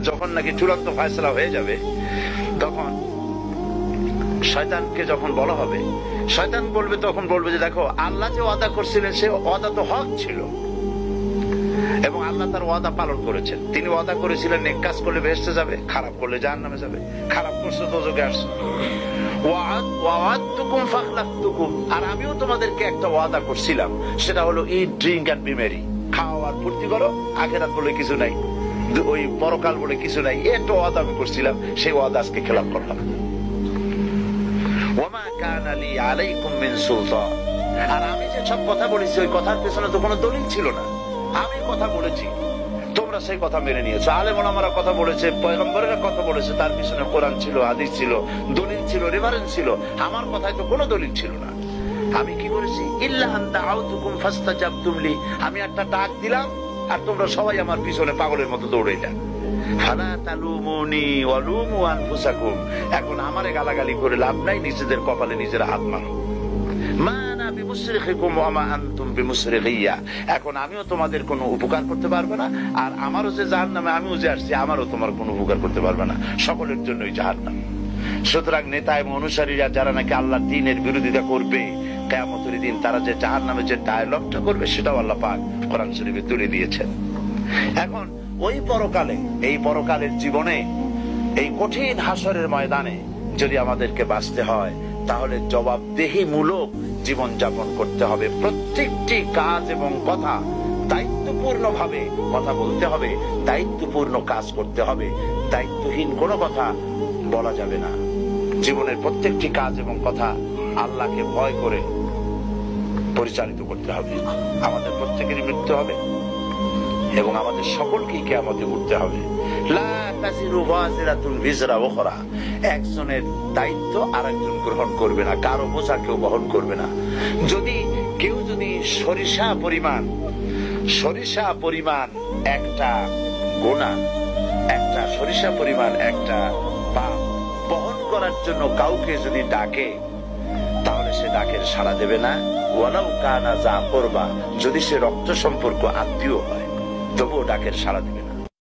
যখন নাকি চূড়ান্ত ফয়সালা হয়ে যাবে, তখন শয়তানকে যখন বলা হবে, শয়তান বলবে, তখন বলবে যে দেখো আল্লাহ যে ওয়াদা করছিলেন সে ওয়াদা তো হক ছিল এবং আল্লাহ তার ওয়াদা পালন করেছেন। তিনি ওয়াদা করেছিলেন নেক কাজ করলে বেহেশতে যাবে, খারাপ করলে জাহান্নামে যাবে। খারাপ করছে দোজখে আসছে। ওয়াআদতুকুম ফাখলাফতুকুম, আর আমিও তোমাদেরকে একটা ওয়াদা করছিলাম, সেটা হলো ইট, ড্রিঙ্ক এন্ড বি মেরি, খাও আর ফুর্তি করো, আখিরাত বলে কিছু নাই, ওই পরকাল বলে কিছু নাই, একটা ওয়াদা আমি করছিলাম, সেই ওয়াদা আজকে খেলাপ করলাম। ওয়ামা কানা লি আলাইকুম মিন সুলতান, আর আমি যে সব কথা বলেছি ওই কথার পেছনে তো কোনো দলিল ছিল না। আমি কথা বলেছি, তোমরা সেই কথা মেনে নিয়েছো। আলেম ওলামারা কথা বলেছে, পয়গম্বরেরা কথা বলেছে, তার পিছনে কোরআন ছিল, হাদিস ছিল, দলিল ছিল, রেফারেন্স ছিল। আমার কথায় তো কোনো দলিল ছিল না। আমি কি করেছি? ইল্লা আন দাআউতুকুম ফাস্তাজাবতুম লি, আমি একটা ডাক দিলাম আর তোমরা সবাই আমার পিছনে পাগলের মতো দৌড়াইলা। ফালা তালুমুনি ওয়ালুমু আনফুসাকুম, এখন আমারে গালাগালি করে লাভ নাই, নিজেদের কপালে নিজেরা হাত মারো। এখন আমিও তোমাদের কোনো উপকার করতে পারবে না, আর আমারও যে জাহান্নামে আমিও যে আসছি, আমারও তোমার কোনো উপকার করতে পারবে না, সকলের জন্যই জাহান্নাম। সুতরাং নেতা এবং অনুসারীরা যারা নাকি আল্লাহর দ্বীনের বিরোধিতা করবে, কিয়ামতের দিন তারা যে জাহান্নামে যে ডায়ালগটা করবে, সেটাও আল্লাহ পাক কোরআন শরীফে তুলে দিয়েছেন। এখন ওই পরকালে, এই পরকালের জীবনে, এই কঠিন হাসরের ময়দানে যদি আমাদেরকে বাঁচতে হয়, তাহলে জবাবদেহিমূলক জীবন যাপন করতে হবে। প্রত্যেকটি কাজ এবং কথা দায়িত্বপূর্ণ ভাবে কথা বলতে হবে, দায়িত্বপূর্ণ কাজ করতে হবে, দায়িত্বহীন কোনো কথা বলা যাবে না। জীবনের প্রত্যেকটি কাজ এবং কথা আল্লাহকে ভয় করে পরিচালিত করতে হবে। আমাদের প্রত্যেকেরই মৃত্যু হবে এবং আমাদের সকলকেই কিয়ামতে উঠতে হবে। লা তাসিরু ওয়াজিরাতুন বিজরা উখরা, একজনের দায়িত্ব আরেকজন গ্রহণ করবে না, কারো বোঝা কেউ বহন করবে না। কেউ যদি সরিষা পরিমাণ একটা গুনাহ, একটা সরিষা পরিমাণ একটা পাপ বহন করার জন্য কাউকে যদি ডাকে, তাহলে সে ডাকের সাড়া দেবে না। ওয়ালাউ কানা যা কুরবা, যদি সে রক্ত সম্পর্ক আত্মীয় হয়, তবুও ডাকের সাড়া দেবে।